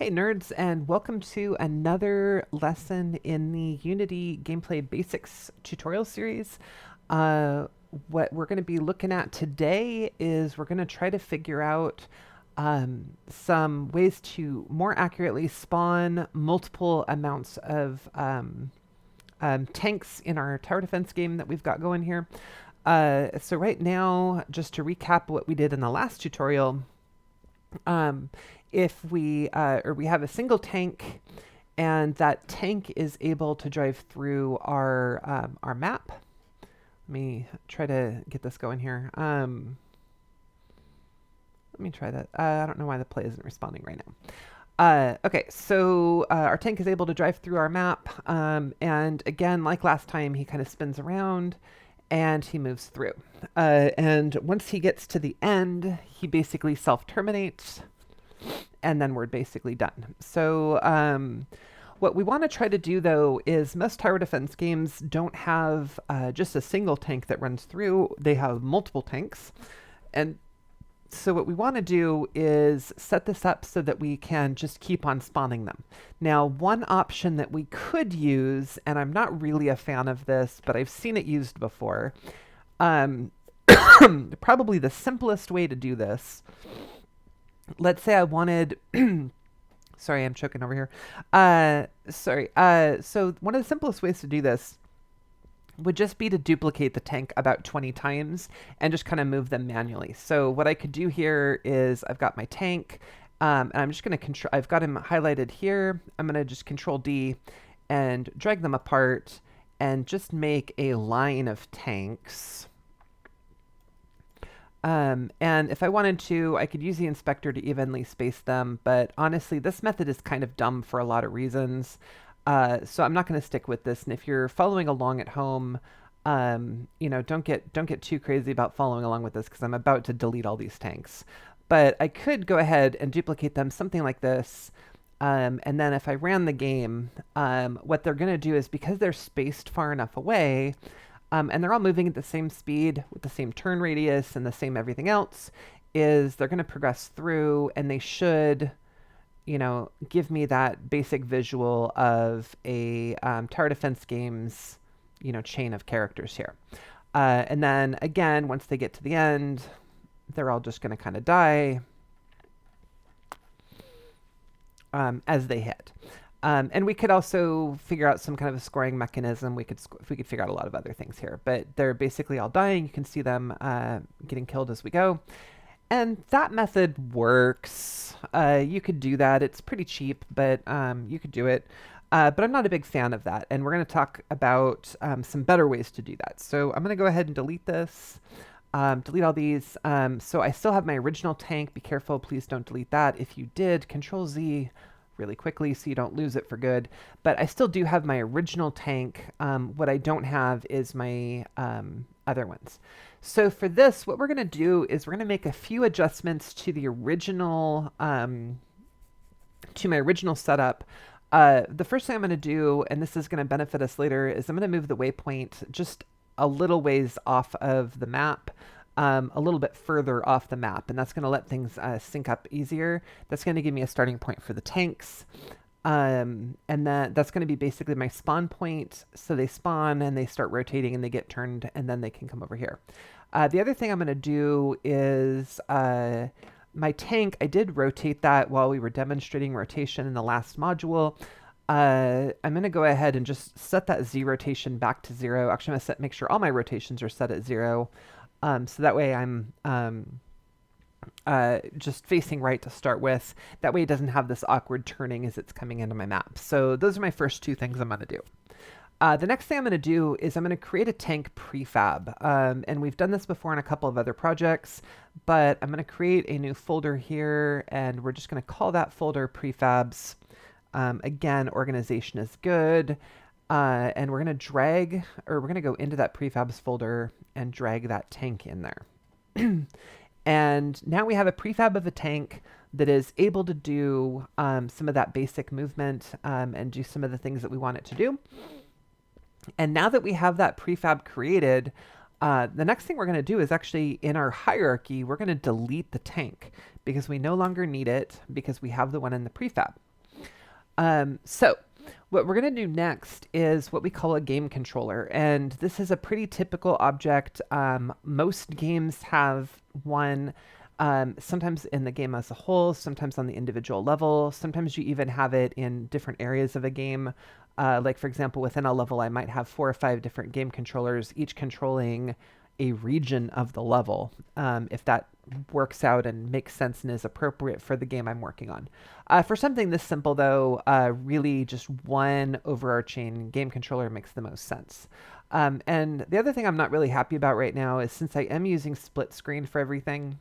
Hey nerds, and welcome to another lesson in the Unity Gameplay Basics tutorial series. Uh, what we're going to be looking at today is we're going to try to figure out some ways to more accurately spawn multiple amounts of tanks in our tower defense game that we've got going here. So right now, just to recap what we did in the last tutorial, um, if we have a single tank and that tank is able to drive through our map. Let me try to get this going here. Let me try that. I don't know why the play isn't responding right now. Okay, so our tank is able to drive through our map, and again, like last time, he kind of spins around and he moves through. And once he gets to the end, he basically self-terminates, and then we're basically done. So what we want to try to do, though, is most tower defense games don't have just a single tank that runs through. They have multiple tanks. And so what we want to do is set this up so that we can just keep on spawning them. Now, one option that we could use, and I'm not really a fan of this, but I've seen it used before, probably the simplest way to do this. Let's say I wanted, sorry, I'm choking over here. So one of the simplest ways to do this would just be to duplicate the tank about 20 times and just kind of move them manually. So what I could do here is I've got my tank, and I'm just going to I've got him highlighted here. I'm going to just Control D and drag them apart and just make a line of tanks. And if I wanted to, I could use the inspector to evenly space them, but honestly, this method is kind of dumb for a lot of reasons. So I'm not going to stick with this. And if you're following along at home, don't get too crazy about following along with this because I'm about to delete all these tanks. But I could go ahead and duplicate them something like this. And then if I ran the game, what they're going to do is, because they're spaced far enough away, and they're all moving at the same speed with the same turn radius and the same everything else, is they're going to progress through, and they should, give me that basic visual of a tower defense game's, chain of characters here. And then again, once they get to the end, they're all just going to kind of die as they hit. And we could also figure out some kind of a scoring mechanism. We could figure out a lot of other things here, but they're basically all dying. You can see them getting killed as we go. And that method works. You could do that. It's pretty cheap, but you could do it. But I'm not a big fan of that. And we're going to talk about some better ways to do that. So I'm going to go ahead and delete this. Delete all these. So I still have my original tank. Be careful. Please don't delete that. If you did, Control Z really quickly so you don't lose it for good. But I still do have my original tank. What I don't have is my other ones. So for this, what we're going to do is we're going to make a few adjustments to the original, to my original setup. The first thing I'm going to do, and this is going to benefit us later, is I'm going to move the waypoint just a little ways off of the map. A little bit further off the map, and that's going to let things sync up easier. That's going to give me a starting point for the tanks, and that's going to be basically my spawn point. So they spawn and they start rotating and they get turned, and then they can come over here. The other thing I'm going to do is my tank. I did rotate that while we were demonstrating rotation in the last module. I'm going to go ahead and just set that Z rotation back to 0. Actually, I'm going to make sure all my rotations are set at 0. So that way I'm just facing right to start with. That way it doesn't have this awkward turning as it's coming into my map. So those are my first two things I'm going to do. The next thing I'm going to do is I'm going to create a tank prefab. And we've done this before in a couple of other projects, but I'm going to create a new folder here, and we're just going to call that folder prefabs. Again, organization is good. And we're going to go into that prefabs folder and drag that tank in there. And now we have a prefab of a tank that is able to do some of that basic movement and do some of the things that we want it to do. And now that we have that prefab created, the next thing we're going to do is actually in our hierarchy, we're going to delete the tank because we no longer need it because we have the one in the prefab. So what we're going to do next is what we call a game controller. And this is a pretty typical object. Most games have one, sometimes in the game as a whole, sometimes on the individual level. Sometimes you even have it in different areas of a game. Like, for example, within a level, I might have 4 or 5 different game controllers, each controlling a region of the level, if that works out and makes sense and is appropriate for the game I'm working on. For something this simple, though, really just one overarching game controller makes the most sense. And the other thing I'm not really happy about right now is since I am using split screen for everything,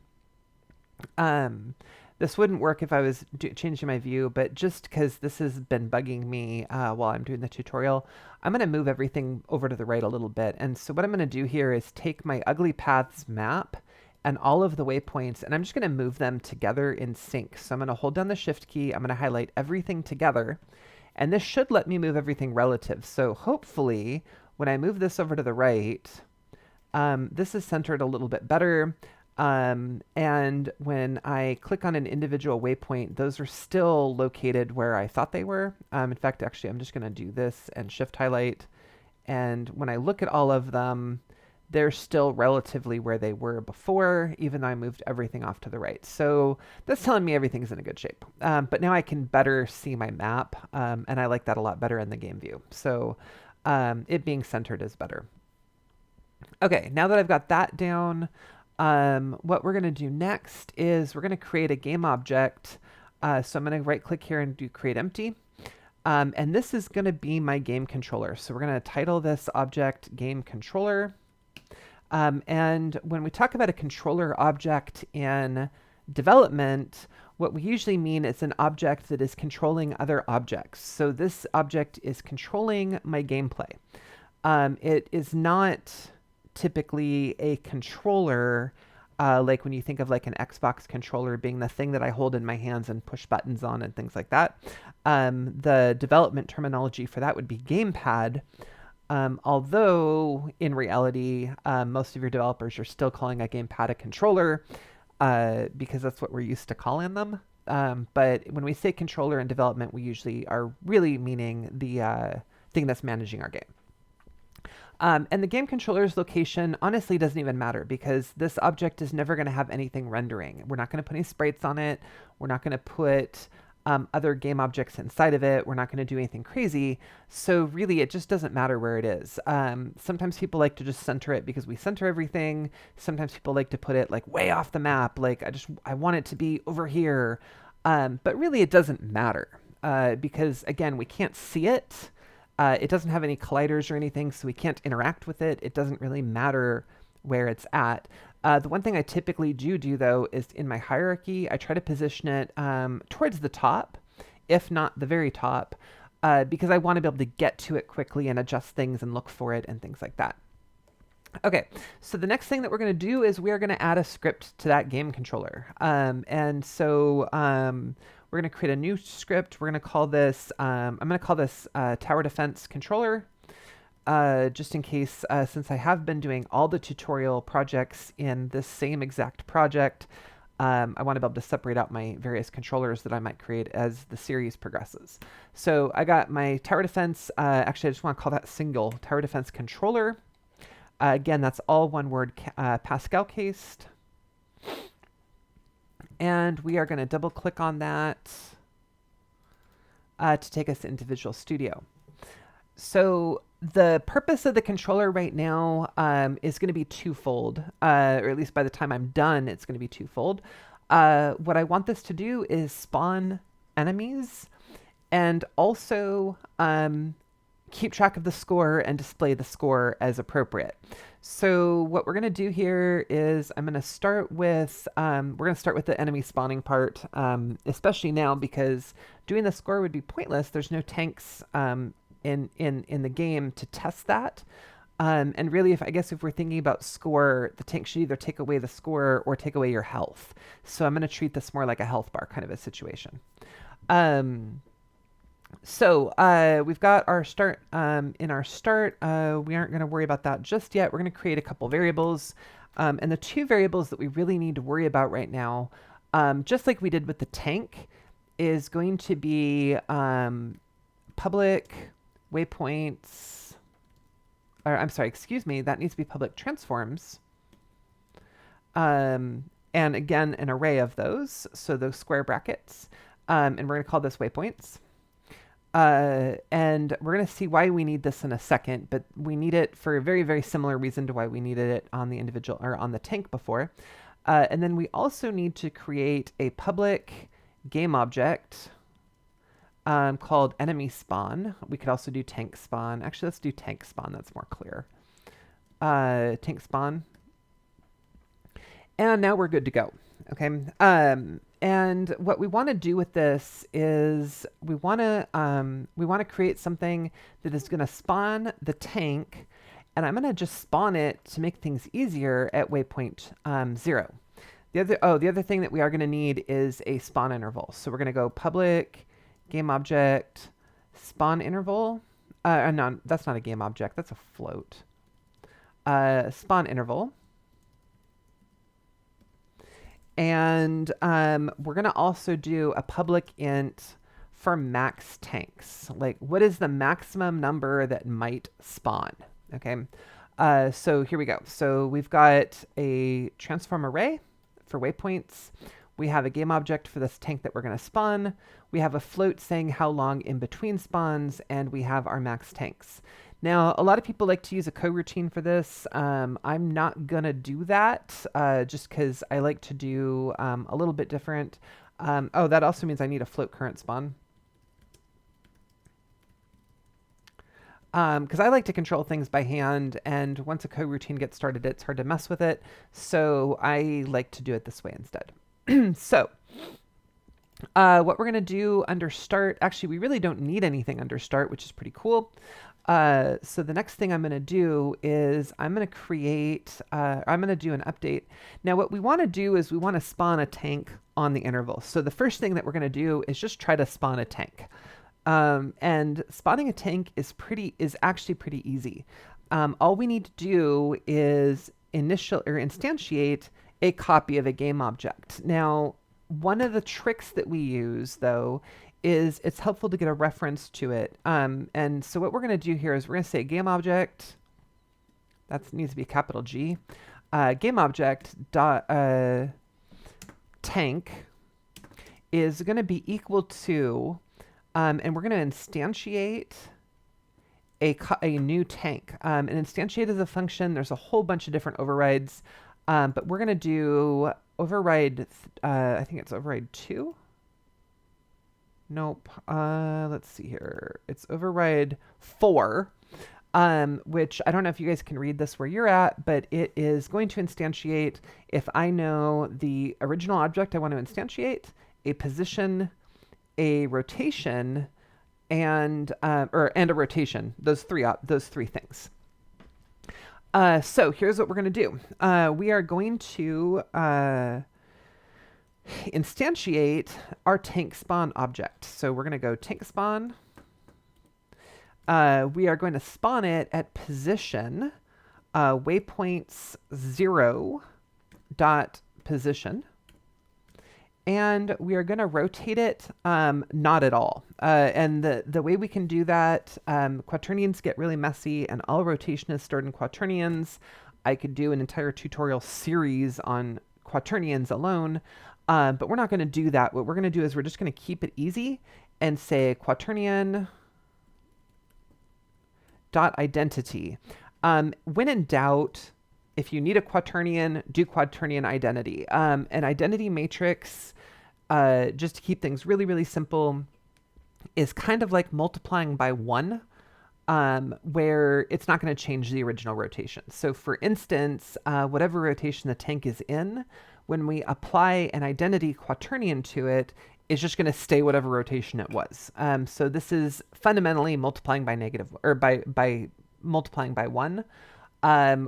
this wouldn't work if I was changing my view, but just because this has been bugging me while I'm doing the tutorial, I'm going to move everything over to the right a little bit. And so what I'm going to do here is take my ugly paths map and all of the waypoints, and I'm just going to move them together in sync. So I'm going to hold down the shift key, I'm going to highlight everything together, and this should let me move everything relative. So hopefully when I move this over to the right, this is centered a little bit better. And when I click on an individual waypoint, those are still located where I thought they were. In fact, actually, I'm just going to do this and shift highlight. And when I look at all of them, they're still relatively where they were before, even though I moved everything off to the right. So that's telling me everything's in a good shape. But now I can better see my map, and I like that a lot better in the game view. So it being centered is better. Okay, now that I've got that down, what we're going to do next is we're going to create a game object. So I'm going to right click here and do create empty. And this is going to be my game controller. So we're going to title this object game controller. And when we talk about a controller object in development, what we usually mean is an object that is controlling other objects. So this object is controlling my gameplay. It is not typically a controller, like when you think of like an Xbox controller being the thing that I hold in my hands and push buttons on and things like that. The development terminology for that would be gamepad. Although in reality, most of your developers are still calling a gamepad a controller, because that's what we're used to calling them. But when we say controller in development, we usually are really meaning the thing that's managing our game. And the game controller's location honestly doesn't even matter because this object is never going to have anything rendering. We're not going to put any sprites on it. We're not going to put other game objects inside of it. We're not going to do anything crazy. So really, it just doesn't matter where it is. Sometimes people like to just center it because we center everything. Sometimes people like to put it like way off the map. Like I want it to be over here. But really, it doesn't matter because again, we can't see it. It doesn't have any colliders or anything, so we can't interact with it. It doesn't really matter where it's at. The one thing I typically do though, is in my hierarchy, I try to position it towards the top, if not the very top, because I want to be able to get to it quickly and adjust things and look for it and things like that. Okay, so the next thing that we're going to do is we are going to add a script to that game controller. And so we're going to create a new script. We're going to call this, I'm going to call this Tower Defense Controller, just in case, since I have been doing all the tutorial projects in this same exact project, I want to be able to separate out my various controllers that I might create as the series progresses. So I got my Tower Defense, actually I just want to call that single Tower Defense Controller. Again, that's all one word, Pascal cased. And we are going to double click on that to take us into Visual Studio. So the purpose of the controller right now is going to be twofold, or at least by the time I'm done, it's going to be twofold. What I want this to do is spawn enemies and also keep track of the score and display the score as appropriate. So what we're going to do here is I'm going to start with, we're going to start with the enemy spawning part, especially now because doing the score would be pointless. There's no tanks in the game to test that. And really, if we're thinking about score, the tank should either take away the score or take away your health. So I'm going to treat this more like a health bar kind of a situation. So we've got our start. In our start, we aren't going to worry about that just yet. We're going to create a couple variables. And the two variables that we really need to worry about right now, just like we did with the tank, is going to be public waypoints, or I'm sorry, excuse me, that needs to be public transforms. And again, an array of those, so those square brackets. And we're going to call this waypoints. And we're going to see why we need this in a second, but we need it for a very, very similar reason to why we needed it on the individual or on the tank before. And then we also need to create a public game object called enemy spawn. We could also do tank spawn. Actually, let's do tank spawn. That's more clear. Tank spawn. And now we're good to go. Okay. And what we want to do with this is we want to create something that is going to spawn the tank, and I'm going to just spawn it to make things easier at waypoint 0. The other thing that we are going to need is a spawn interval. So we're going to go public game object spawn interval. No, that's not a game object. That's a float. Spawn interval. And we're going to also do a public int for max tanks. Like, what is the maximum number that might spawn? Okay. So here we go. So we've got a transform array for waypoints. We have a game object for this tank that we're going to spawn. We have a float saying how long in between spawns, and we have our max tanks. Now, a lot of people like to use a coroutine for this. I'm not going to do that just because I like to do a little bit different. Oh, that also means I need a float current spawn. Because I like to control things by hand, and once a coroutine gets started, it's hard to mess with it. So I like to do it this way instead. So what we're going to do under start, actually, we really don't need anything under start, which is pretty cool. So the next thing I'm going to do is I'm going to create, I'm going to do an update. Now what we want to do is we want to spawn a tank on the interval. So the first thing that we're going to do is just try to spawn a tank. And spawning a tank is actually pretty easy. All we need to do is instantiate a copy of a game object. Now, one of the tricks that we use, though, is it's helpful to get a reference to it. And so what we're going to do here is we're going to say game object, that needs to be capital G, game object dot tank is going to be equal to, and we're going to instantiate a new tank. And instantiate is a function. There's a whole bunch of different overrides, but we're going to do override, I think it's override 2. Nope. Let's see here. It's override 4, which I don't know if you guys can read this where you're at, but it is going to instantiate if I know the original object I want to instantiate, a position, a rotation, and a rotation. Those three things. So here's what we're going to do. We are going to instantiate our tank spawn object. So we're going to go tank spawn. We are going to spawn it at position waypoints 0 dot position. And we are going to rotate it not at all. And the way we can do that, quaternions get really messy, and all rotation is stored in quaternions. I could do an entire tutorial series on quaternions alone, but we're not going to do that. What we're going to do is we're just going to keep it easy and say quaternion dot identity. When in doubt, if you need a quaternion, do quaternion identity. An identity matrix, just to keep things really, really simple, is kind of like multiplying by 1, where it's not going to change the original rotation. So for instance, whatever rotation the tank is in, when we apply an identity quaternion to it, it's just going to stay whatever rotation it was. So this is fundamentally multiplying by negative, or by multiplying by 1.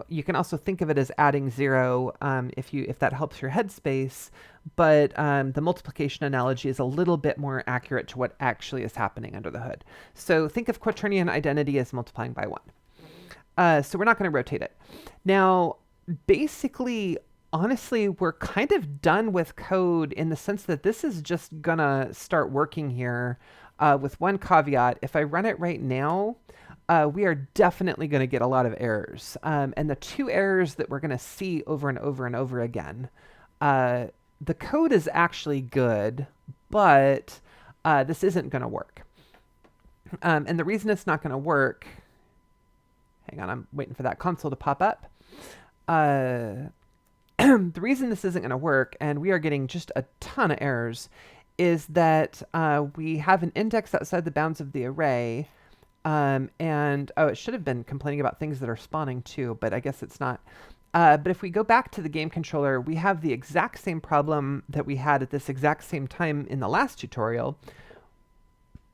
You can also think of it as adding 0 if that helps your headspace, but the multiplication analogy is a little bit more accurate to what actually is happening under the hood. So think of quaternion identity as multiplying by 1. So we're not going to rotate it. Now, basically, honestly, we're kind of done with code in the sense that this is just gonna start working here with one caveat. If I run it right now, we are definitely going to get a lot of errors. And the two errors that we're going to see over and over and over again, the code is actually good, but this isn't going to work. And the reason it's not going to work, hang on, I'm waiting for that console to pop up. The reason this isn't going to work, and we are getting just a ton of errors, is that we have an index outside the bounds of the array. And it should have been complaining about things that are spawning too, but I guess it's not. But if we go back to the game controller, we have the exact same problem that we had at this exact same time in the last tutorial,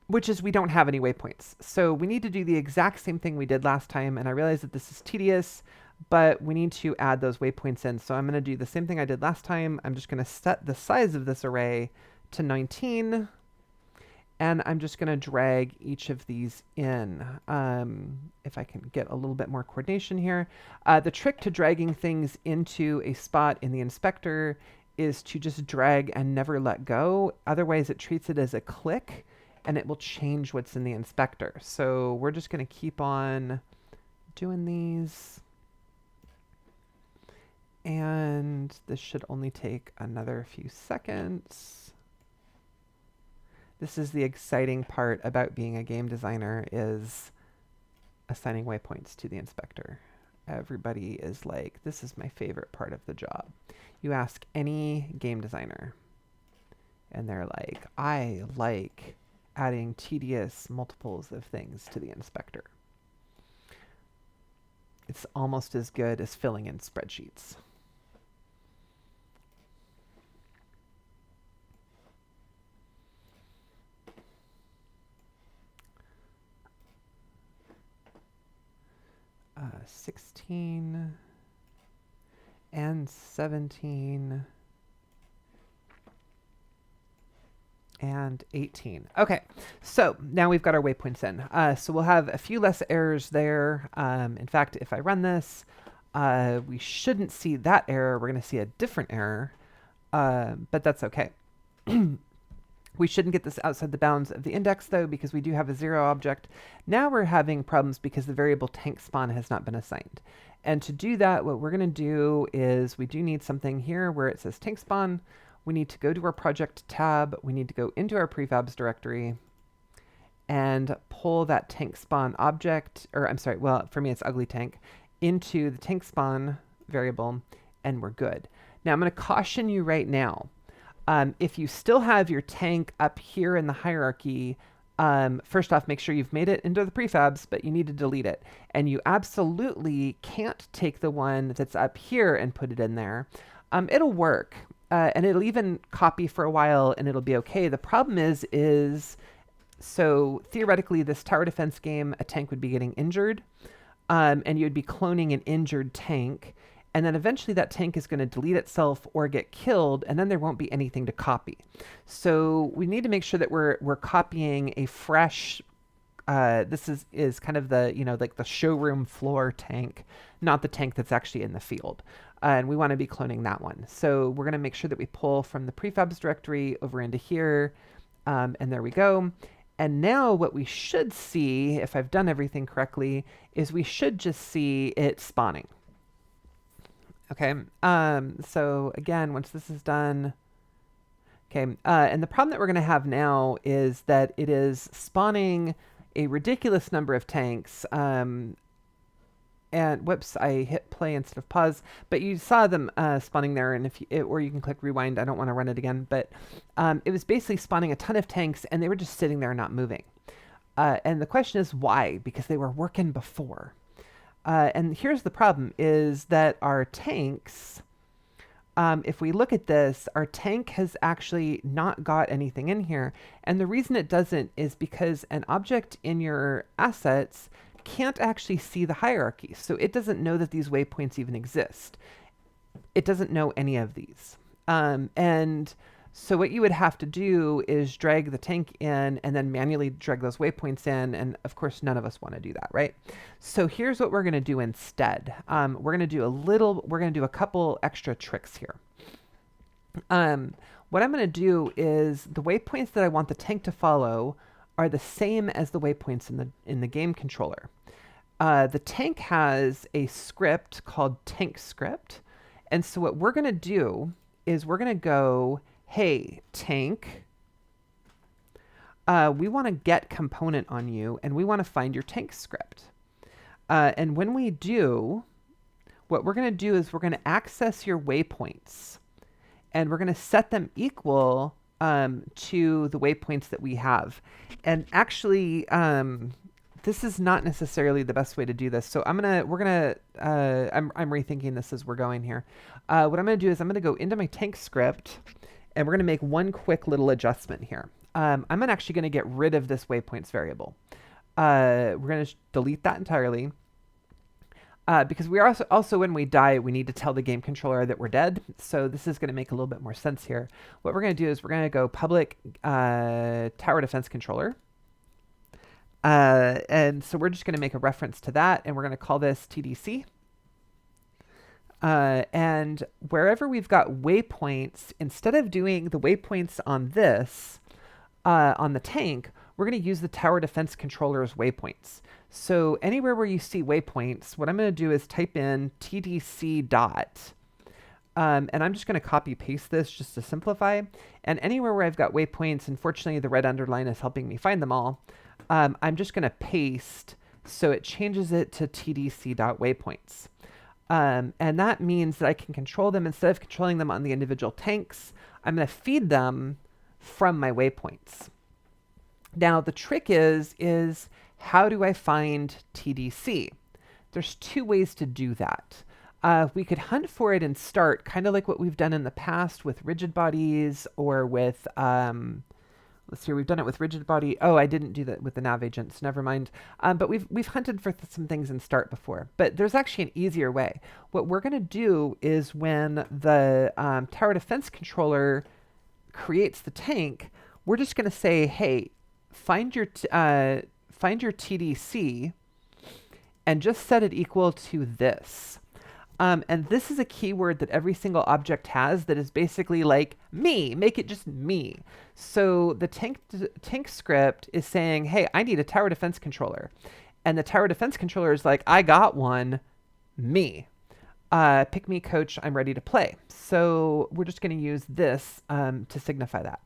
which is we don't have any waypoints. So we need to do the exact same thing we did last time, and I realize that this is tedious, but we need to add those waypoints in. So I'm going to do the same thing I did last time. I'm just going to set the size of this array to 19. And I'm just going to drag each of these in. If I can get a little bit more coordination here. The trick to dragging things into a spot in the inspector is to just drag and never let go. Otherwise, it treats it as a click, and it will change what's in the inspector. So we're just going to keep on doing these. And this should only take another few seconds. This is the exciting part about being a game designer, is assigning waypoints to the inspector. Everybody is like, this is my favorite part of the job. You ask any game designer, and they're like, I like adding tedious multiples of things to the inspector. It's almost as good as filling in spreadsheets. Uh, 16 and 17 and 18. Okay, so now we've got our waypoints in. So we'll have a few less errors there. In fact, if I run this, we shouldn't see that error. We're going to see a different error, but that's okay. We shouldn't get this outside the bounds of the index, though, because we do have a 0 object. Now we're having problems because the variable tank spawn has not been assigned. And to do that, what we're going to do is we do need something here where it says tank spawn. We need to go to our project tab. We need to go into our prefabs directory and pull that tank spawn object, or I'm sorry, well, for me it's ugly tank, into the tank spawn variable, and we're good. Now I'm going to caution you right now. If you still have your tank up here in the hierarchy, first off, make sure you've made it into the prefabs, but you need to delete it. And you absolutely can't take the one that's up here and put it in there. It'll work, and it'll even copy for a while, and it'll be okay. The problem is so theoretically, this tower defense game, a tank would be getting injured, and you would be cloning an injured tank. And then eventually that tank is going to delete itself or get killed, and then there won't be anything to copy. So we need to make sure that we're copying a fresh, this is kind of the, like the showroom floor tank, not the tank that's actually in the field. And we want to be cloning that one. So we're going to make sure that we pull from the prefabs directory over into here, and there we go. And now what we should see, if I've done everything correctly, is we should just see it spawning. Okay, so again, once this is done, okay, and the problem that we're going to have now is that it is spawning a ridiculous number of tanks, and whoops, I hit play instead of pause, but you saw them spawning there, and or you can click rewind. I don't want to run it again, but it was basically spawning a ton of tanks, and they were just sitting there not moving. And the question is why? Because they were working before. And here's the problem, is that our tanks, if we look at this, our tank has actually not got anything in here. And the reason it doesn't is because an object in your assets can't actually see the hierarchy. So it doesn't know that these waypoints even exist. It doesn't know any of these. And So what you would have to do is drag the tank in and then manually drag those waypoints in. And of course, none of us want to do that, right? So here's what we're going to do instead. We're going to do a couple extra tricks here. What I'm going to do is the waypoints that I want the tank to follow are the same as the waypoints in the game controller. The tank has a script called tank script. And so what we're going to do is we're going to go, hey, tank, we want to get component on you, and we want to find your tank script. And when we do, what we're going to do is we're going to access your waypoints, and we're going to set them equal to the waypoints that we have. And actually, this is not necessarily the best way to do this. So I'm rethinking this as we're going here. What I'm going to do is I'm going to go into my tank script, and we're going to make one quick little adjustment here. I'm actually going to get rid of this waypoints variable. We're going to delete that entirely. Because we are also when we die, we need to tell the game controller that we're dead. So this is going to make a little bit more sense here. What we're going to do is we're going to go public tower defense controller. And so we're just going to make a reference to that, and we're going to call this TDC. And wherever we've got waypoints, instead of doing the waypoints on this, on the tank, we're going to use the tower defense controller's waypoints. So anywhere where you see waypoints, what I'm going to do is type in TDC dot. And I'm just going to copy paste this just to simplify. And anywhere where I've got waypoints, unfortunately the red underline is helping me find them all. I'm just going to paste so it changes it to TDC.waypoints. And that means that I can control them. Instead of controlling them on the individual tanks, I'm going to feed them from my waypoints. Now, the trick is how do I find TDC? There's two ways to do that. We could hunt for it and start, kind of like what we've done in the past with rigid bodies or with... let's see, we've done it with rigid body. Oh, I didn't do that with the nav agents. Never mind. But we've hunted for some things in start before. But there's actually an easier way. What we're going to do is when the tower defense controller creates the tank, we're just going to say, hey, find your TDC and just set it equal to this. And this is a keyword that every single object has that is basically like me, make it just me. So the tank script is saying, hey, I need a tower defense controller. And the tower defense controller is like, I got one, me. Pick me, coach, I'm ready to play. So we're just going to use this to signify that.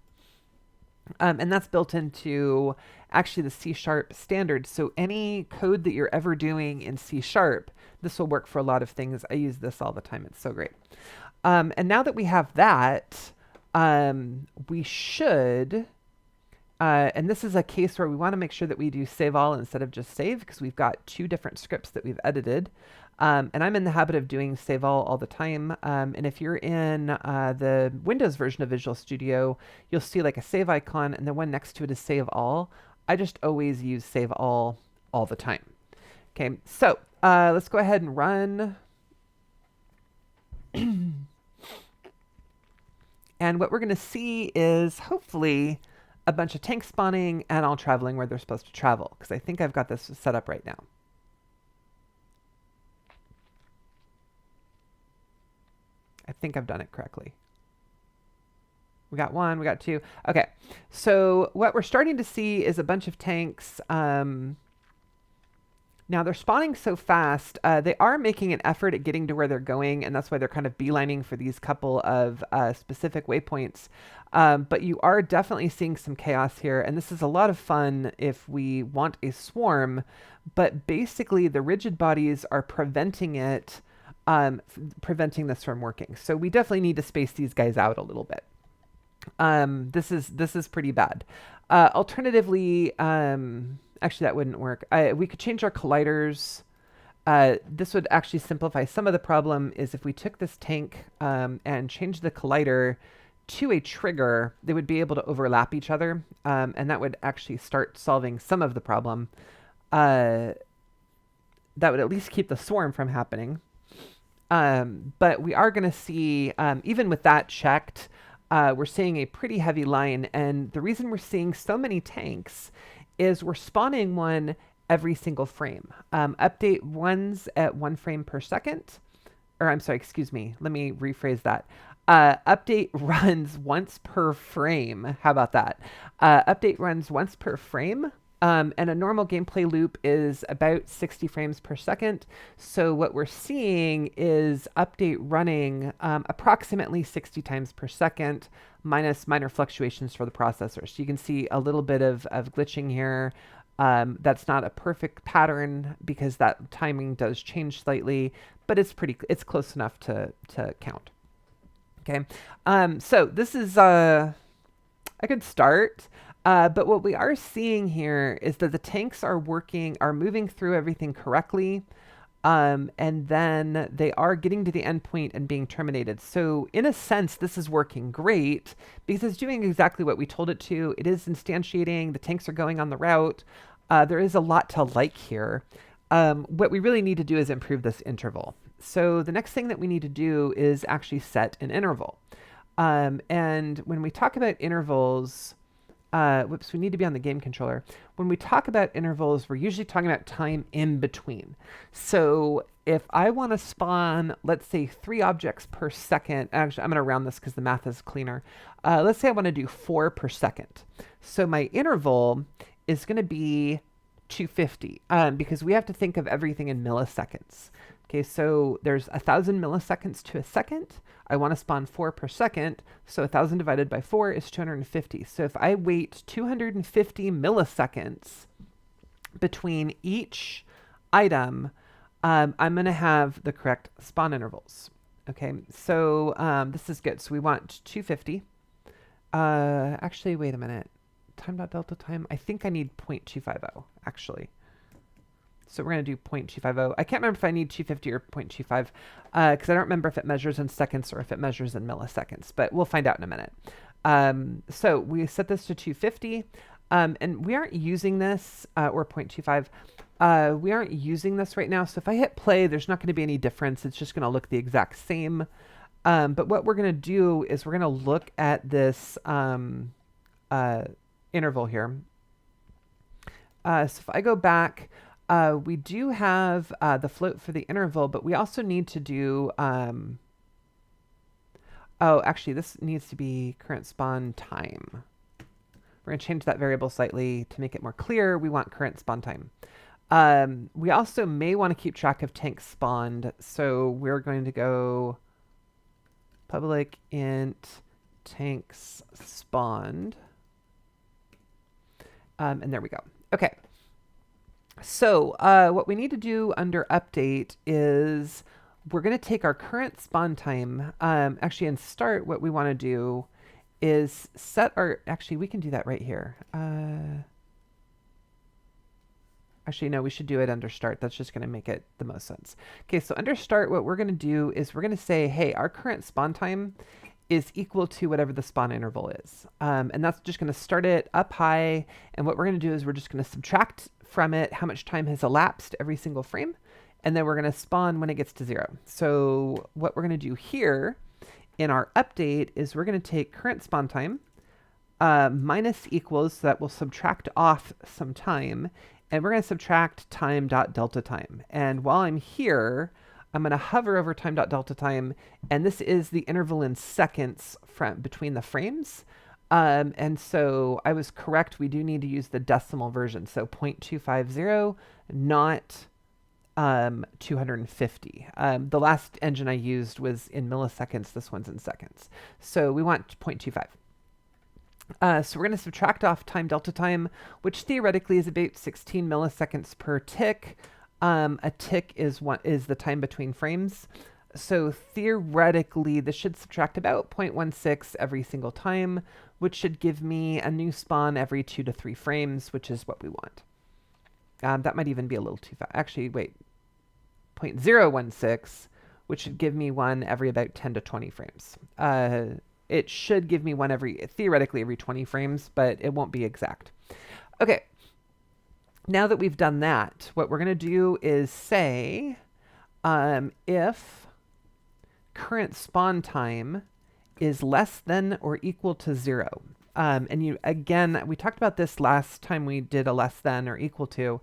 And that's built into actually the C# standard. So any code that you're ever doing in C#, this will work for a lot of things. I use this all the time. It's so great. And now that we have that, we should, and this is a case where we want to make sure that we do save all instead of just save, because we've got two different scripts that we've edited. And I'm in the habit of doing save all the time. And if you're in the Windows version of Visual Studio, you'll see like a save icon, and the one next to it is save all. I just always use save all the time. Okay, so let's go ahead and run. And what we're going to see is hopefully a bunch of tanks spawning and all traveling where they're supposed to travel, because I think I've got this set up right now. I think I've done it correctly. We got one, we got two. Okay, so what we're starting to see is a bunch of tanks. Now they're spawning so fast, they are making an effort at getting to where they're going, and that's why they're kind of beelining for these couple of specific waypoints. But you are definitely seeing some chaos here, and this is a lot of fun if we want a swarm, but basically the rigid bodies are preventing it, preventing this from working. So we definitely need to space these guys out a little bit. This is pretty bad. Alternatively, actually that wouldn't work. We could change our colliders. This would actually simplify some of the problem. Is if we took this tank and changed the collider to a trigger, they would be able to overlap each other, and that would actually start solving some of the problem. That would at least keep the swarm from happening. But we are going to see, even with that checked, we're seeing a pretty heavy line. And the reason we're seeing so many tanks is we're spawning one every single frame. Update runs at 1 frame per second. Or I'm sorry, excuse me. Let me rephrase that. Update runs once per frame. How about that? Update runs once per frame. And a normal gameplay loop is about 60 frames per second. So what we're seeing is update running approximately 60 times per second, minus minor fluctuations for the processor. So you can see a little bit of glitching here. That's not a perfect pattern because that timing does change slightly, but it's close enough to count. Okay, so this is a good start. But what we are seeing here is that the tanks are moving through everything correctly. And then they are getting to the endpoint and being terminated. So in a sense, this is working great because it's doing exactly what we told it to. It is instantiating. The tanks are going on the route. There is a lot to like here. What we really need to do is improve this interval. So the next thing that we need to do is actually set an interval. And when we talk about intervals, we need to be on the game controller. When we talk about intervals, we're usually talking about time in between. So if I want to spawn, let's say 3 objects per second, actually I'm going to round this because the math is cleaner. Let's say I want to do 4 per second. So my interval is going to be 250 because we have to think of everything in milliseconds. Okay, so there's 1,000 milliseconds to a second. I want to spawn 4 per second, so 1,000 divided by 4 is 250. So if I wait 250 milliseconds between each item, I'm going to have the correct spawn intervals. Okay, so this is good. So we want 250. Actually, wait a minute. Time.delta time. I think I need 0.250, actually. So we're going to do 0.250. I can't remember if I need 250 or 0.25 because I don't remember if it measures in seconds or if it measures in milliseconds, but we'll find out in a minute. So we set this to 250, and we aren't using this, or 0.25. We aren't using this right now, so if I hit play, there's not going to be any difference. It's just going to look the exact same. But what we're going to do is we're going to look at this interval here. So if I go back, we do have the float for the interval, but we also need to do, oh, actually, this needs to be current spawn time. We're going to change that variable slightly to make it more clear. We want current spawn time. We also may want to keep track of tanks spawned, so we're going to go public int tanks spawned. And there we go. Okay. So what we need to do under update is we're going to take our current spawn time. Actually, in start, what we want to do is set our... Actually, we can do that right here. Actually, no, we should do it under start. That's just going to make it the most sense. Okay, so under start, what we're going to do is we're going to say, hey, our current spawn time is equal to whatever the spawn interval is. And that's just going to start it up high. And what we're going to do is we're just going to subtract from it how much time has elapsed every single frame. And then we're going to spawn when it gets to 0. So what we're going to do here in our update is we're going to take current spawn time minus equals, so that will subtract off some time. And we're going to subtract time.delta time. And while I'm here, I'm going to hover over time.delta time, and this is the interval in seconds between the frames. And so I was correct. We do need to use the decimal version. So 0.250, not 250. The last engine I used was in milliseconds. This one's in seconds. So we want 0.25. So we're going to subtract off time delta time, which theoretically is about 16 milliseconds per tick. A tick is the time between frames. So theoretically, this should subtract about 0.16 every single time, which should give me a new spawn every 2 to 3 frames, which is what we want. That might even be a little too fast. Actually, wait, 0.016, which should give me one every about 10 to 20 frames. It should give me one theoretically every 20 frames, but it won't be exact. Okay. Now that we've done that, what we're going to do is say if current spawn time is less than or equal to 0. Again, we talked about this last time we did a less than or equal to.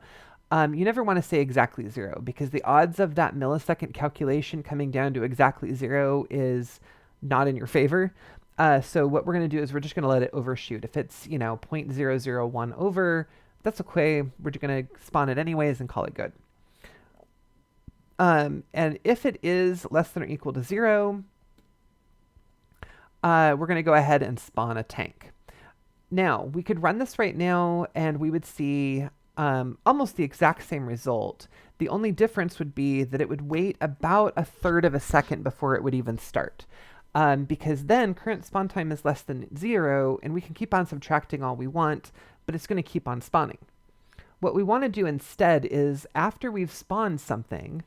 You never want to say exactly 0 because the odds of that millisecond calculation coming down to exactly 0 is not in your favor. So what we're going to do is we're just going to let it overshoot. If it's, 0.001 over, that's okay. We're just going to spawn it anyways and call it good. And if it is less than or equal to 0, we're going to go ahead and spawn a tank. Now, we could run this right now, and we would see almost the exact same result. The only difference would be that it would wait about 1/3 of a second before it would even start. Because then current spawn time is less than 0, and we can keep on subtracting all we want, but it's going to keep on spawning. What we want to do instead is, after we've spawned something,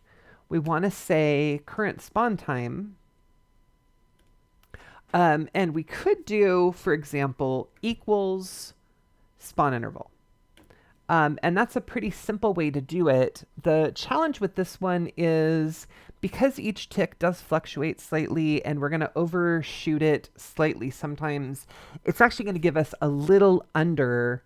we want to say current spawn time. And we could do, for example, equals spawn interval. And that's a pretty simple way to do it. The challenge with this one is because each tick does fluctuate slightly and we're going to overshoot it slightly sometimes, it's actually going to give us a little under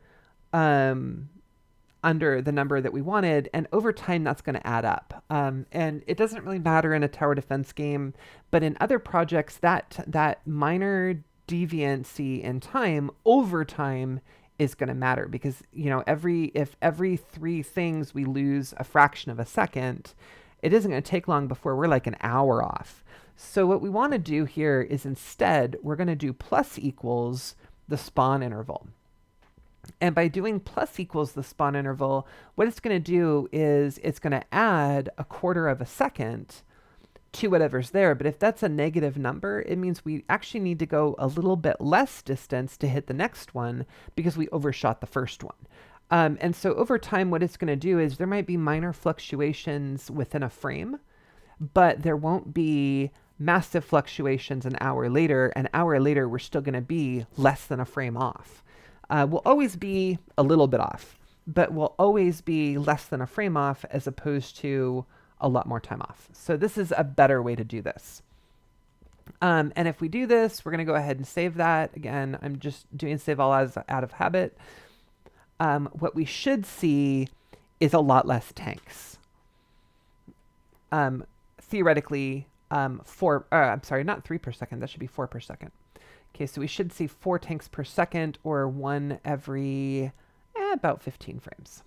the number that we wanted, and over time that's going to add up. And it doesn't really matter in a tower defense game, but in other projects that minor deviancy in time over time is going to matter, because if every 3 things we lose a fraction of a second, it isn't going to take long before we're like an hour off. So what we want to do here is instead we're going to do plus equals the spawn interval. And by doing plus equals the spawn interval, what it's going to do is it's going to add 1/4 of a second to whatever's there. But if that's a negative number, it means we actually need to go a little bit less distance to hit the next one because we overshot the first one. And so over time, what it's going to do is there might be minor fluctuations within a frame, but there won't be massive fluctuations an hour later. An hour later, we're still going to be less than a frame off. We'll always be a little bit off, but we'll always be less than a frame off as opposed to a lot more time off. So this is a better way to do this. And if we do this, we're going to go ahead and save that. Again, I'm just doing save all as out of habit. What we should see is a lot less tanks. Theoretically, not 3 per second. That should be 4 per second. Okay, so we should see 4 tanks per second, or 1 every about 15 frames.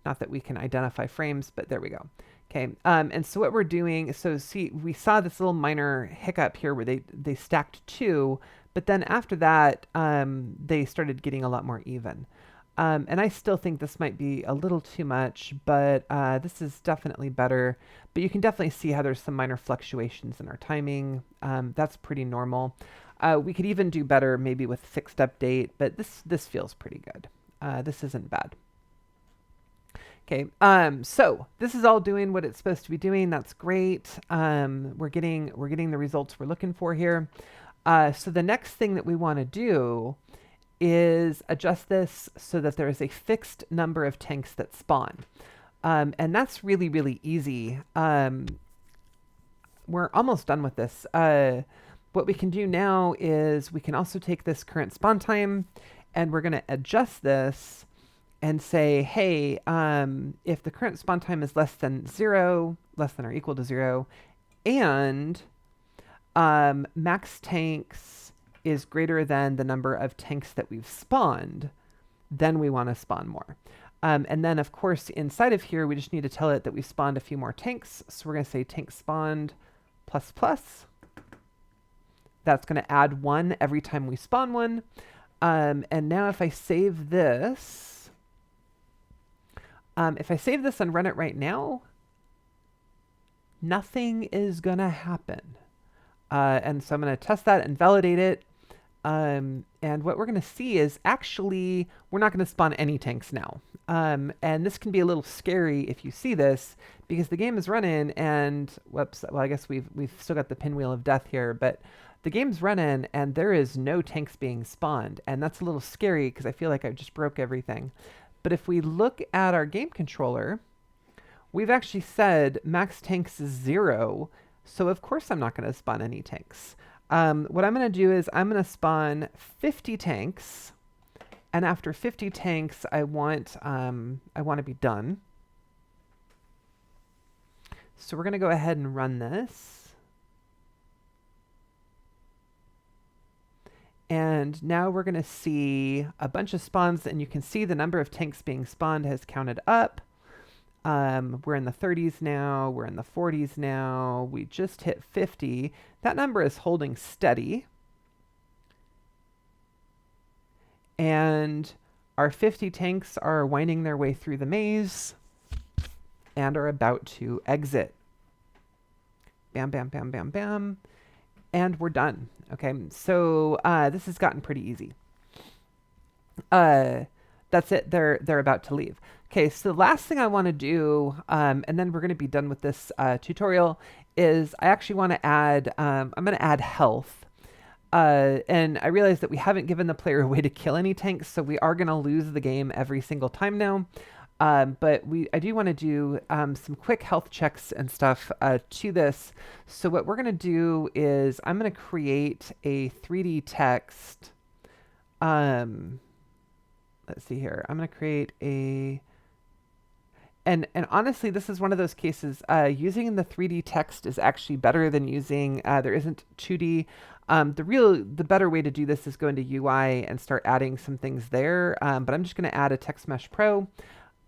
Not that we can identify frames, but there we go. Okay, and so what we're doing, so see, we saw this little minor hiccup here where they stacked 2, but then after that, they started getting a lot more even. And I still think this might be a little too much, but this is definitely better. But you can definitely see how there's some minor fluctuations in our timing. That's pretty normal. We could even do better maybe with fixed update, but this feels pretty good. This isn't bad. Okay, so this is all doing what it's supposed to be doing. That's great. We're getting the results we're looking for here. So the next thing that we want to do is adjust this so that there is a fixed number of tanks that spawn. And that's really, really easy. We're almost done with this. What we can do now is we can also take this current spawn time and we're going to adjust this and say, hey, if the current spawn time is less than 0, less than or equal to 0, and max tanks is greater than the number of tanks that we've spawned, then we want to spawn more. And then, of course, inside of here, we just need to tell it that we spawned a few more tanks. So we're going to say tank spawned plus plus. That's going to add 1 every time we spawn one. And now if I save this, and run it right now, nothing is going to happen. And so I'm going to test that and validate it. And what we're going to see is actually we're not going to spawn any tanks now. And this can be a little scary if you see this, because the game is running and whoops, well, I guess we've still got the pinwheel of death here, but the game's running and there is no tanks being spawned. And that's a little scary because I feel like I just broke everything. But if we look at our game controller, we've actually said max tanks is 0. So of course I'm not going to spawn any tanks. What I'm going to do is I'm going to spawn 50 tanks. And after 50 tanks, I want to be done. So we're going to go ahead and run this. And now we're going to see a bunch of spawns, and you can see the number of tanks being spawned has counted up. We're in the 30s now. We're in the 40s now. We just hit 50. That number is holding steady. And our 50 tanks are winding their way through the maze and are about to exit. Bam, bam, bam, bam, bam. And we're done. Okay, so this has gotten pretty easy. That's it. They're about to leave. Okay, so the last thing I want to do, and then we're going to be done with this tutorial, is I actually want to add, I'm going to add health. And I realize that we haven't given the player a way to kill any tanks, so we are going to lose the game every single time now. But I do want to do some quick health checks and stuff to this. So what we're going to do is I'm going to create a 3D text. Let's see here. I'm going to create a... And honestly, this is one of those cases, using the 3D text is actually better than using, there isn't 2D. The better way to do this is go into UI and start adding some things there. But I'm just going to add a Text Mesh Pro.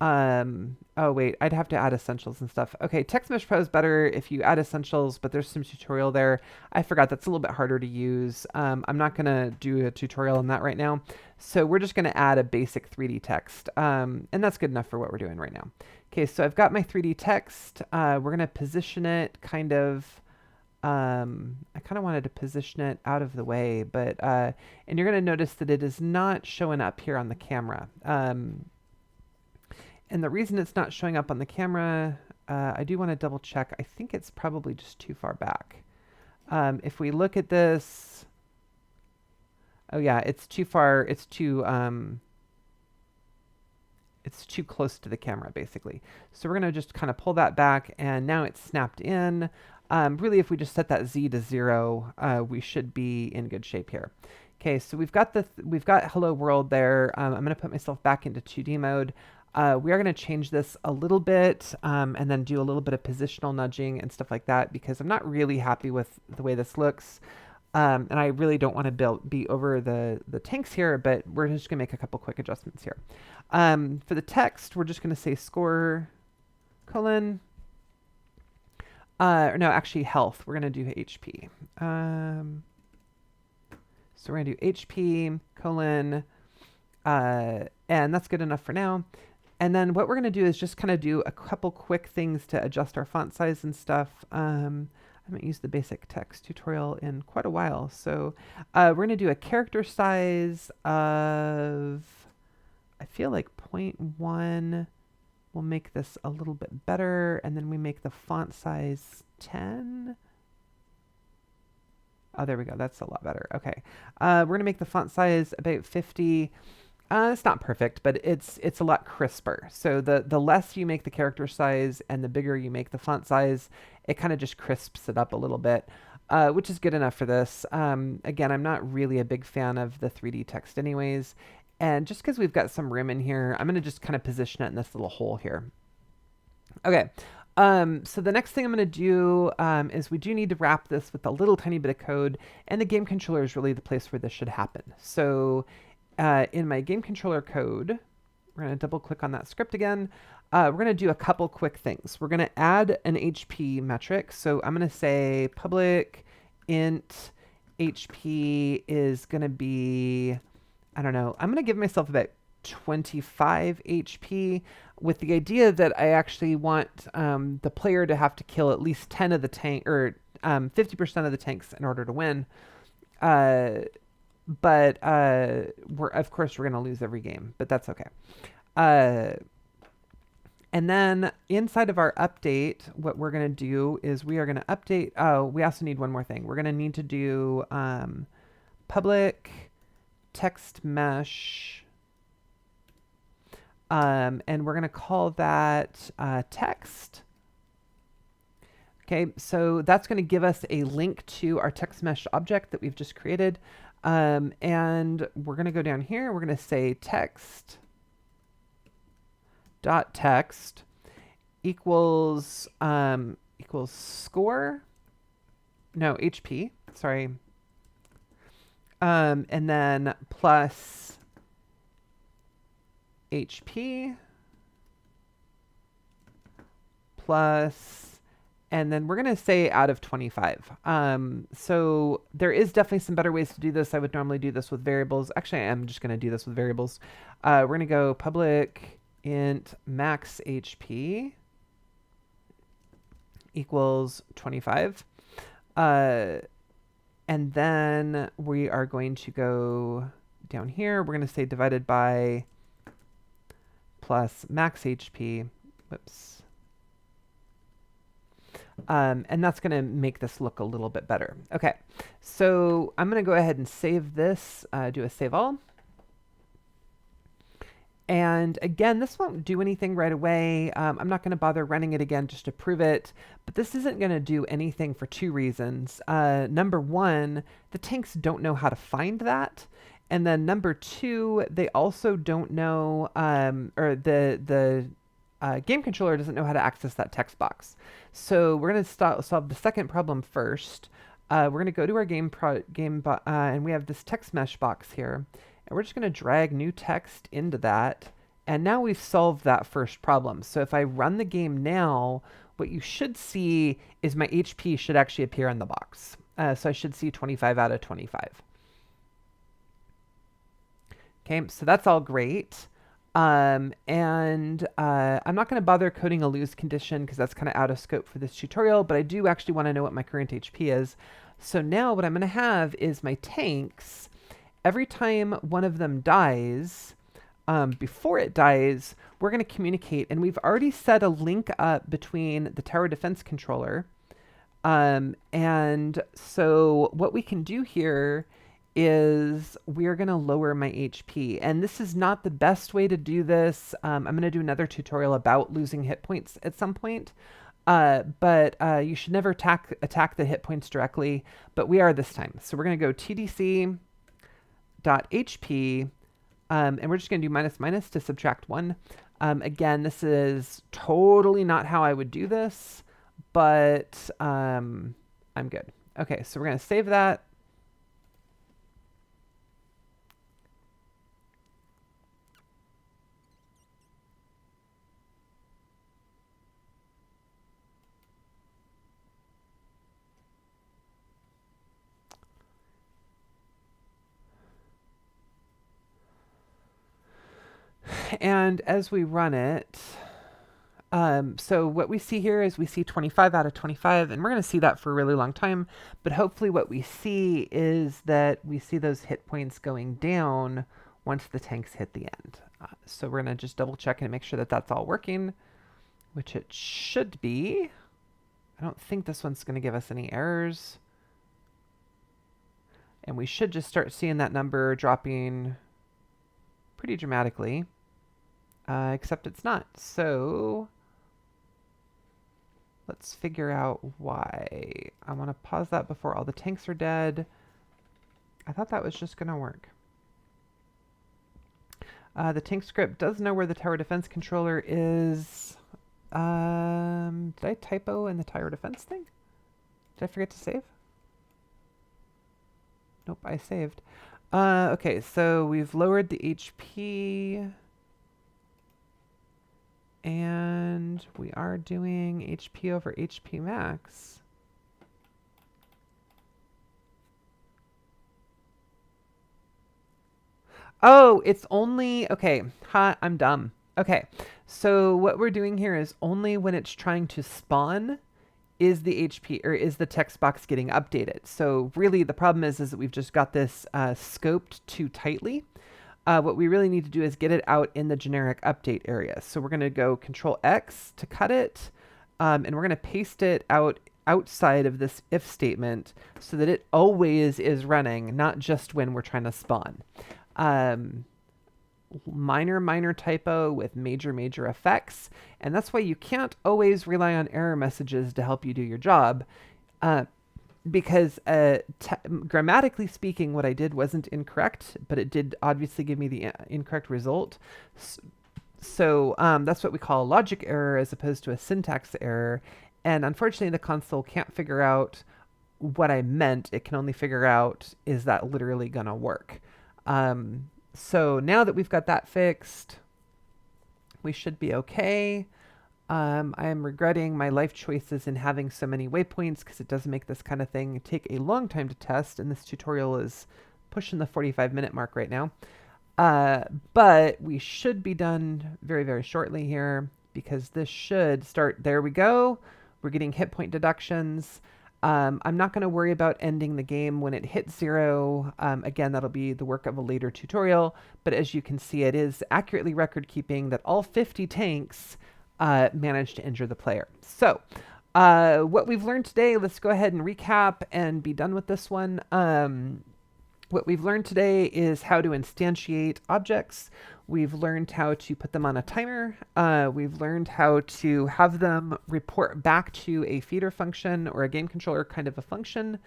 Oh wait, I'd have to add essentials and stuff. Okay, Text Mesh Pro is better if you add essentials, but there's some tutorial there. I forgot that's a little bit harder to use. I'm not going to do a tutorial on that right now. So we're just going to add a basic 3D text. And that's good enough for what we're doing right now. Okay, so I've got my 3D text. We're going to position it kind of, I kind of wanted to position it out of the way, but, and you're going to notice that it is not showing up here on the camera. And the reason it's not showing up on the camera, I do want to double check. I think it's probably just too far back. If we look at this, oh yeah, it's too far, it's too close to the camera, basically. So we're going to just kind of pull that back, and now it's snapped in. Really, if we just set that Z to 0, we should be in good shape here. Okay, so we've got Hello World there. I'm going to put myself back into 2D mode. We are going to change this a little bit, and then do a little bit of positional nudging and stuff like that, because I'm not really happy with the way this looks. And I really don't want to be over the tanks here, but we're just going to make a couple quick adjustments here. For the text, we're just going to say score, colon, no, actually health. We're going to do HP. So we're going to do HP, colon, and that's good enough for now. And then what we're going to do is just kind of do a couple quick things to adjust our font size and stuff. I haven't used the basic text tutorial in quite a while. So we're going to do a character size of, I feel like 0.1 will make this a little bit better. And then we make the font size 10. Oh, there we go. That's a lot better. Okay. We're going to make the font size about 50. It's not perfect, but it's a lot crisper. So the less you make the character size and the bigger you make the font size, it kind of just crisps it up a little bit, which is good enough for this. Again, I'm not really a big fan of the 3D text anyways. And just because we've got some room in here, I'm going to just kind of position it in this little hole here. Okay. So the next thing I'm going to do is we do need to wrap this with a little tiny bit of code, and the game controller is really the place where this should happen. So in my game controller code, we're going to double click on that script again. We're going to do a couple quick things. We're going to add an HP metric. So I'm going to say public int HP is going to be, I don't know, I'm going to give myself about 25 HP with the idea that I actually want the player to have to kill at least 10 of the tank, or 50% of the tanks in order to win. But of course we're going to lose every game, but that's okay. And then inside of our update, what we're going to do is we are going to update. Oh, we also need one more thing. We're going to need to do public text mesh. And we're going to call that text. Okay, so that's going to give us a link to our text mesh object that we've just created. And we're going to go down here. We're going to say text dot text equals equals score. No, HP. Sorry. And then plus HP plus, and then we're going to say out of 25. So there is definitely some better ways to do this. I would normally do this with variables. Actually, I am just going to do this with variables. We're going to go public int max HP equals 25. And then we are going to go down here. We're going to say divided by plus max HP. Whoops. And that's going to make this look a little bit better. Okay, so I'm going to go ahead and save this, do a save all. And again, this won't do anything right away. I'm not going to bother running it again just to prove it, but this isn't going to do anything for two reasons. Number one, the tanks don't know how to find that. And then number two, they also don't know, or the game controller doesn't know how to access that text box. So we're going to solve the second problem first. We're going to go to our and we have this text mesh box here. And we're just going to drag new text into that. And now we've solved that first problem. So if I run the game now, what you should see is my HP should actually appear in the box. So I should see 25 out of 25. Okay, so that's all great. I'm not going to bother coding a lose condition because that's kind of out of scope for this tutorial, but I do actually want to know what my current HP is. So now what I'm going to have is my tanks. Every time one of them dies, before it dies, we're going to communicate. And we've already set a link up between the tower defense controller. And so what we can do here is we're going to lower my HP. And this is not the best way to do this. I'm going to do another tutorial about losing hit points at some point. But you should never attack the hit points directly. But we are this time. So we're going to go TDC .hp, and we're just going to do minus minus to subtract 1. Again, this is totally not how I would do this, but I'm good. Okay, so we're going to save that. And as we run it, so what we see here is we see 25 out of 25, and we're going to see that for a really long time. But hopefully what we see is that we see those hit points going down once the tanks hit the end. So we're going to just double check and make sure that that's all working, which it should be. I don't think this one's going to give us any errors. And we should just start seeing that number dropping pretty dramatically. Except it's not. So let's figure out why. I want to pause that before all the tanks are dead. I thought that was just going to work. The tank script does know where the tower defense controller is. Did I typo in the tower defense thing? Did I forget to save? Nope, I saved. Okay, so we've lowered the HP. And we are doing HP over HP max. Oh, it's only, okay, I'm dumb. Okay, so what we're doing here is only when it's trying to spawn is the HP, or is the text box getting updated. So really the problem is that we've just got this scoped too tightly. What we really need to do is get it out in the generic update area. So we're going to go Control X to cut it, and we're going to paste it outside of this if statement so that it always is running, not just when we're trying to spawn. minor typo with major effects. And that's why you can't always rely on error messages to help you do your job. Because grammatically speaking, what I did wasn't incorrect, but it did obviously give me the incorrect result. So that's what we call a logic error as opposed to a syntax error. And unfortunately, the console can't figure out what I meant. It can only figure out, is that literally going to work? So now that we've got that fixed, we should be okay. I am regretting my life choices in having so many waypoints because it does make this kind of thing take a long time to test, and this tutorial is pushing the 45-minute mark right now. But we should be done very shortly here because this should start. There we go. We're getting hit point deductions. I'm not going to worry about ending the game when it hits 0. Again, that'll be the work of a later tutorial. But as you can see, it is accurately record keeping that all 50 tanks managed to injure the player. So what we've learned today, let's go ahead and recap and be done with this one. What we've learned today is how to instantiate objects. We've learned how to put them on a timer. We've learned how to have them report back to a feeder function or a game controller kind of a function.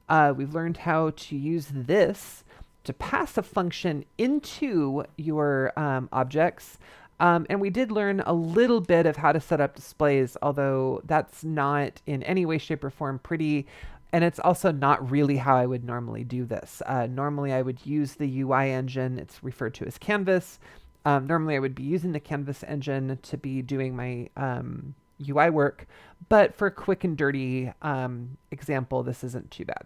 We've learned how to use this to pass a function into your objects. And we did learn a little bit of how to set up displays, although that's not in any way, shape, or form pretty. And it's also not really how I would normally do this. Normally, I would use the UI engine. It's referred to as Canvas. Normally, I would be using the Canvas engine to be doing my UI work. But for a quick and dirty example, this isn't too bad.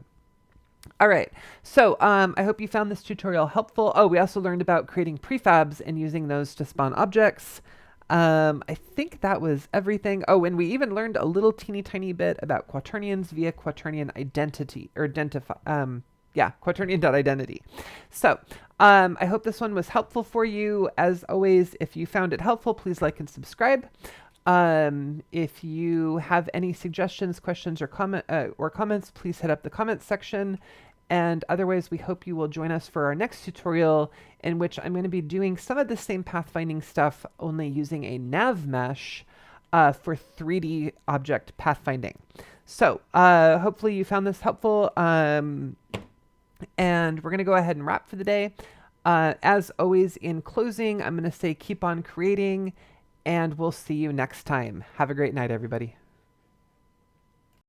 All right, so I hope you found this tutorial helpful. Oh, we also learned about creating prefabs and using those to spawn objects. I think that was everything. Oh, and we even learned a little teeny tiny bit about quaternions via quaternion identity, or quaternion.identity. So I hope this one was helpful for you. As always, if you found it helpful, please like and subscribe. If you have any suggestions, questions, or comments, please hit up the comments section. And otherwise, we hope you will join us for our next tutorial, in which I'm going to be doing some of the same pathfinding stuff, only using a nav mesh for 3D object pathfinding. So hopefully you found this helpful. And we're going to go ahead and wrap for the day. As always, in closing, I'm going to say keep on creating, and we'll see you next time. Have a great night, everybody.